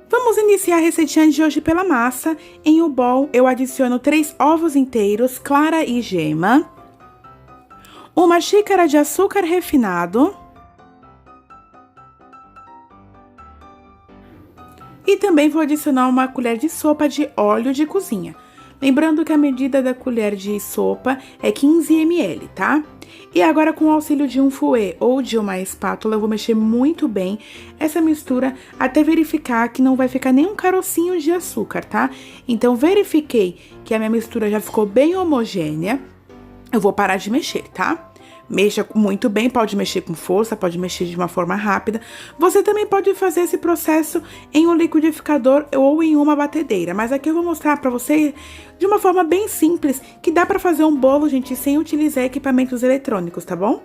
Vamos iniciar a receitinha de hoje pela massa. Em um bowl, eu adiciono 3 ovos inteiros, clara e gema, 1 xícara de açúcar refinado e também vou adicionar 1 colher de sopa de óleo de cozinha. Lembrando que a medida da colher de sopa é 15 ml, tá? E agora, com o auxílio de um fouet ou de uma espátula, eu vou mexer muito bem essa mistura até verificar que não vai ficar nenhum carocinho de açúcar, tá? Então, verifiquei que a minha mistura já ficou bem homogênea, eu vou parar de mexer, tá? Mexa muito bem, pode mexer com força, pode mexer de uma forma rápida. Você também pode fazer esse processo em um liquidificador ou em uma batedeira. Mas aqui eu vou mostrar pra você de uma forma bem simples, que dá pra fazer um bolo, gente, sem utilizar equipamentos eletrônicos, tá bom?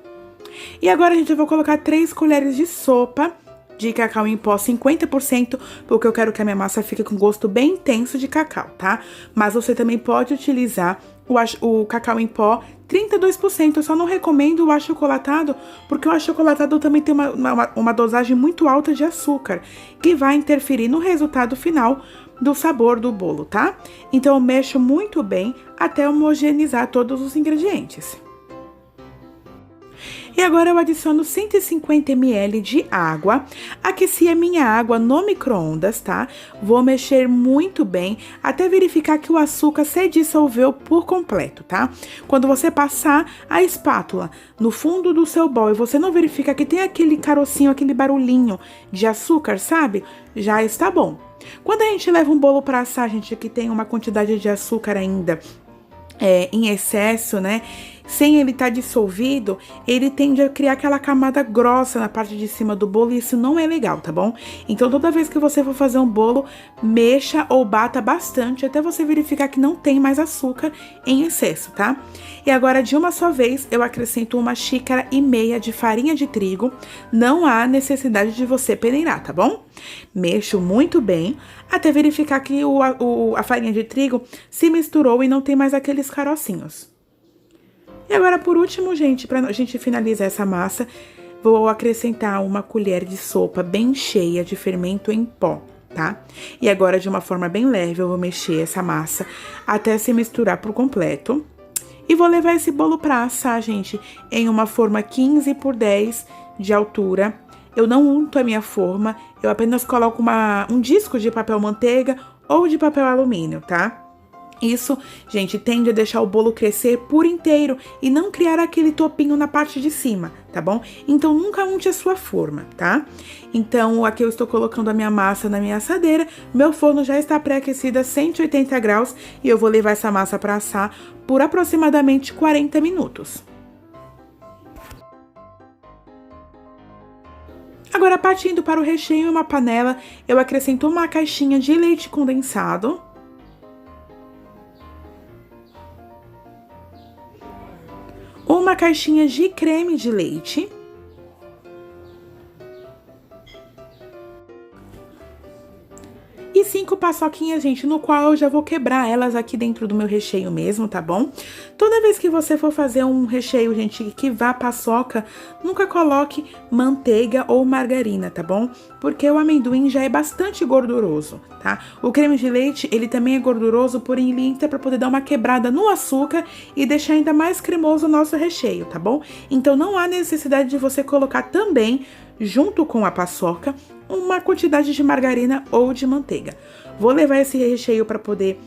E agora, gente, eu vou colocar 3 colheres de sopa de cacau em pó 50%, porque eu quero que a minha massa fique com gosto bem intenso de cacau, tá? Mas você também pode utilizar o cacau em pó 32%, eu só não recomendo o achocolatado, porque o achocolatado também tem uma dosagem muito alta de açúcar, que vai interferir no resultado final do sabor do bolo, tá? Então eu mexo muito bem até homogeneizar todos os ingredientes. E agora eu adiciono 150 ml de água, aqueci a minha água no micro-ondas, tá? Vou mexer muito bem até verificar que o açúcar se dissolveu por completo, tá? Quando você passar a espátula no fundo do seu bol e você não verifica que tem aquele carocinho, aquele barulhinho de açúcar, sabe? Já está bom. Quando a gente leva um bolo para assar, gente, que tem uma quantidade de açúcar ainda em excesso, né? Sem ele estar dissolvido, ele tende a criar aquela camada grossa na parte de cima do bolo e isso não é legal, tá bom? Então, toda vez que você for fazer um bolo, mexa ou bata bastante até você verificar que não tem mais açúcar em excesso, tá? E agora, de uma só vez, eu acrescento 1,5 xícara de farinha de trigo. Não há necessidade de você peneirar, tá bom? Mexo muito bem até verificar que a farinha de trigo se misturou e não tem mais aqueles carocinhos. E agora, por último, gente, pra gente finalizar essa massa, vou acrescentar 1 colher de sopa bem cheia de fermento em pó, tá? E agora, de uma forma bem leve, eu vou mexer essa massa até se misturar por completo. E vou levar esse bolo pra assar, gente, em uma forma 15 por 10 de altura. Eu não unto a minha forma, eu apenas coloco um disco de papel manteiga ou de papel alumínio, tá? Isso, gente, tende a deixar o bolo crescer por inteiro e não criar aquele topinho na parte de cima, tá bom? Então, nunca unte a sua forma, tá? Então, aqui eu estou colocando a minha massa na minha assadeira, meu forno já está pré-aquecido a 180 graus e eu vou levar essa massa para assar por aproximadamente 40 minutos. Agora, partindo para o recheio em uma panela, eu acrescento 1 caixinha de leite condensado, 1 caixinha de creme de leite, e 5 paçoquinhas, gente, no qual eu já vou quebrar elas aqui dentro do meu recheio mesmo, tá bom? Toda vez que você for fazer um recheio, gente, que vá paçoca, nunca coloque manteiga ou margarina, tá bom? Porque o amendoim já é bastante gorduroso, tá? O creme de leite, ele também é gorduroso, porém ele entra pra poder dar uma quebrada no açúcar e deixar ainda mais cremoso o nosso recheio, tá bom? Então não há necessidade de você colocar também, junto com a paçoca, uma quantidade de margarina ou de manteiga. Vou levar esse recheio para poder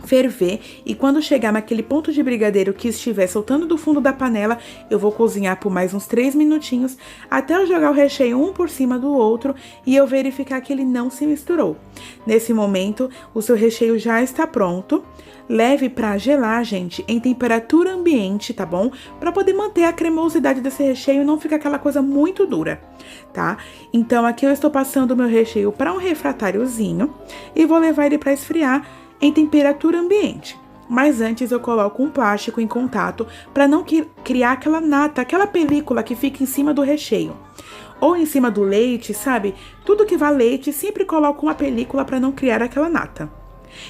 ferver e quando chegar naquele ponto de brigadeiro que estiver soltando do fundo da panela, eu vou cozinhar por mais uns 3 minutinhos até eu jogar o recheio um por cima do outro e eu verificar que ele não se misturou. Nesse momento, o seu recheio já está pronto. Leve para gelar, gente, em temperatura ambiente, tá bom? Para poder manter a cremosidade desse recheio e não ficar aquela coisa muito dura, tá? Então, aqui eu estou passando o meu recheio para um refratáriozinho e vou levar ele para esfriar em temperatura ambiente. Mas antes eu coloco um plástico em contato para não criar aquela nata, aquela película que fica em cima do recheio. Ou em cima do leite, sabe? Tudo que vá leite, sempre coloco uma película para não criar aquela nata.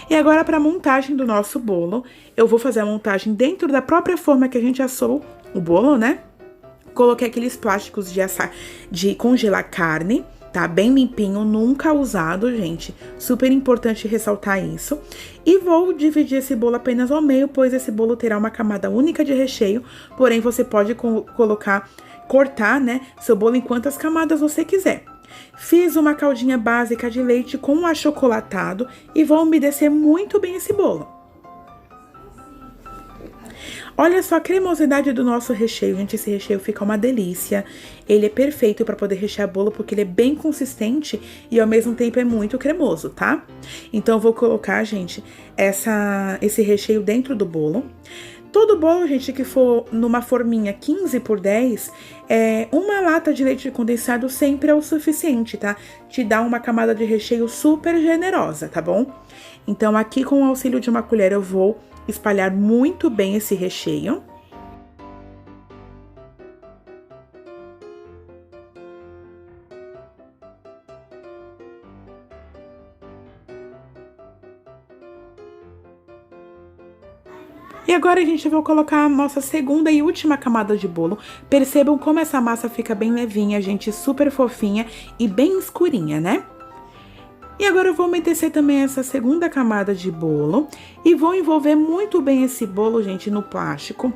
E agora, para a montagem do nosso bolo, eu vou fazer a montagem dentro da própria forma que a gente assou o bolo, né? Coloquei aqueles plásticos de congelar carne, tá? Bem limpinho, nunca usado, gente. Super importante ressaltar isso. E vou dividir esse bolo apenas ao meio, pois esse bolo terá uma camada única de recheio. Porém, você pode cortar, né, seu bolo em quantas camadas você quiser. Fiz uma caldinha básica de leite com achocolatado e vou umedecer muito bem esse bolo. Olha só a cremosidade do nosso recheio, gente. Esse recheio fica uma delícia. Ele é perfeito para poder rechear bolo porque ele é bem consistente e ao mesmo tempo é muito cremoso, tá? Então eu vou colocar, gente, esse recheio dentro do bolo. Todo bolo, gente, que for numa forminha 15 por 10, uma lata de leite condensado sempre é o suficiente, tá? Te dá uma camada de recheio super generosa, tá bom? Então aqui com o auxílio de uma colher eu vou espalhar muito bem esse recheio. E agora a gente vai colocar a nossa segunda e última camada de bolo. Percebam como essa massa fica bem levinha, gente, super fofinha e bem escurinha, né? E agora eu vou umedecer também essa segunda camada de bolo e vou envolver muito bem esse bolo, gente, no plástico.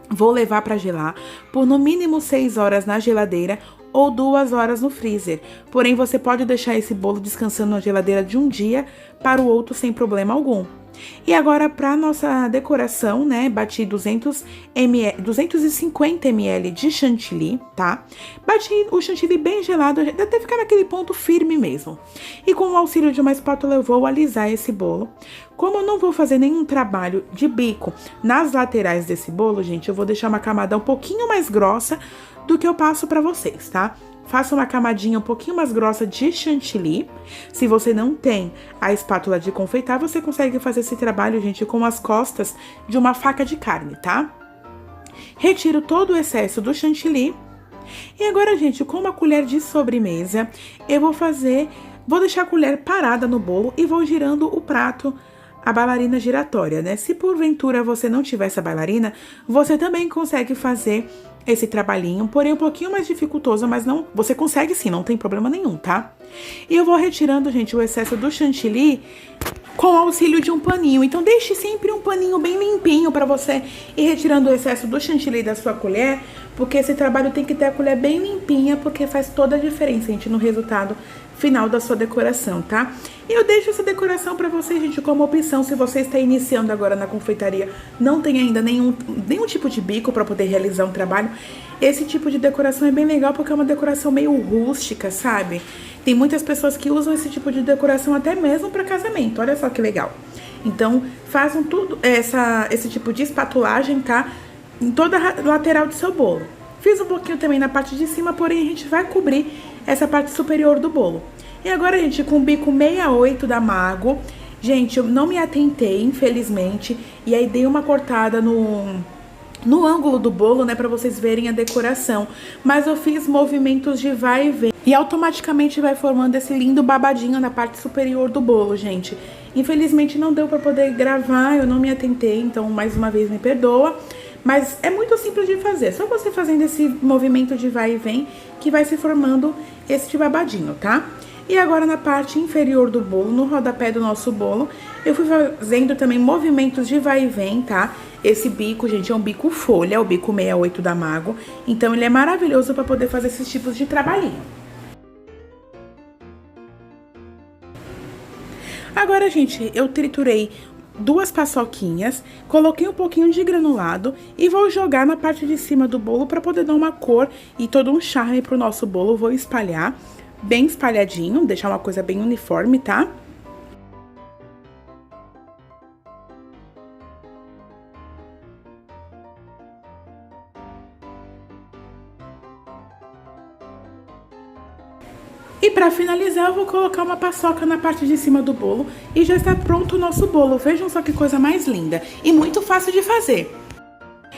Vou levar para gelar por no mínimo 6 horas na geladeira ou 2 horas no freezer. Porém, você pode deixar esse bolo descansando na geladeira de um dia para o outro sem problema algum. E agora, para nossa decoração, né, bati 250 ml de chantilly, tá? Bati o chantilly bem gelado, até ficar naquele ponto firme mesmo. E com o auxílio de uma espátula, eu vou alisar esse bolo. Como eu não vou fazer nenhum trabalho de bico nas laterais desse bolo, gente, eu vou deixar uma camada um pouquinho mais grossa do que eu passo para vocês, tá? Faça uma camadinha um pouquinho mais grossa de chantilly. Se você não tem a espátula de confeitar, você consegue fazer esse trabalho, gente, com as costas de uma faca de carne, tá? Retiro todo o excesso do chantilly. E agora, gente, com uma colher de sobremesa, eu vou deixar a colher parada no bolo e vou girando o prato, a bailarina giratória, né? Se porventura você não tiver essa bailarina, você também consegue fazer esse trabalhinho, porém um pouquinho mais dificultoso, mas não, você consegue sim, não tem problema nenhum, tá? E eu vou retirando, gente, o excesso do chantilly com o auxílio de um paninho. Então deixe sempre um paninho bem limpinho para você ir retirando o excesso do chantilly da sua colher, porque esse trabalho tem que ter a colher bem limpinha, porque faz toda a diferença, gente, no resultado final da sua decoração, tá? E eu deixo essa decoração pra vocês, gente, como opção, se você está iniciando agora na confeitaria, não tem ainda nenhum tipo de bico pra poder realizar um trabalho. Esse tipo de decoração é bem legal porque é uma decoração meio rústica, sabe? Tem muitas pessoas que usam esse tipo de decoração até mesmo pra casamento, olha só que legal. Então, façam esse tipo de espatulagem, tá? Em toda a lateral do seu bolo. Fiz um pouquinho também na parte de cima, porém a gente vai cobrir essa parte superior do bolo. E agora, gente, com o bico 68 da Mago, gente, eu não me atentei, infelizmente, e aí dei uma cortada no ângulo do bolo, né, pra vocês verem a decoração. Mas eu fiz movimentos de vai e vem e automaticamente vai formando esse lindo babadinho na parte superior do bolo, gente. Infelizmente não deu pra poder gravar, eu não me atentei, então mais uma vez me perdoa. Mas é muito simples de fazer, só você fazendo esse movimento de vai e vem que vai se formando esse babadinho, tá? E agora na parte inferior do bolo, no rodapé do nosso bolo, eu fui fazendo também movimentos de vai e vem, tá? Esse bico, gente, é um bico folha, o bico 68 da Mago, então ele é maravilhoso para poder fazer esses tipos de trabalhinho. Agora, gente, eu triturei 2 paçoquinhas, coloquei um pouquinho de granulado e vou jogar na parte de cima do bolo para poder dar uma cor e todo um charme pro nosso bolo. Vou espalhar bem espalhadinho, deixar uma coisa bem uniforme, tá? E para finalizar, eu vou colocar uma paçoca na parte de cima do bolo e já está pronto o nosso bolo. Vejam só que coisa mais linda e muito fácil de fazer.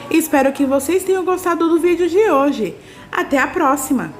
Espero que vocês tenham gostado do vídeo de hoje. Até a próxima!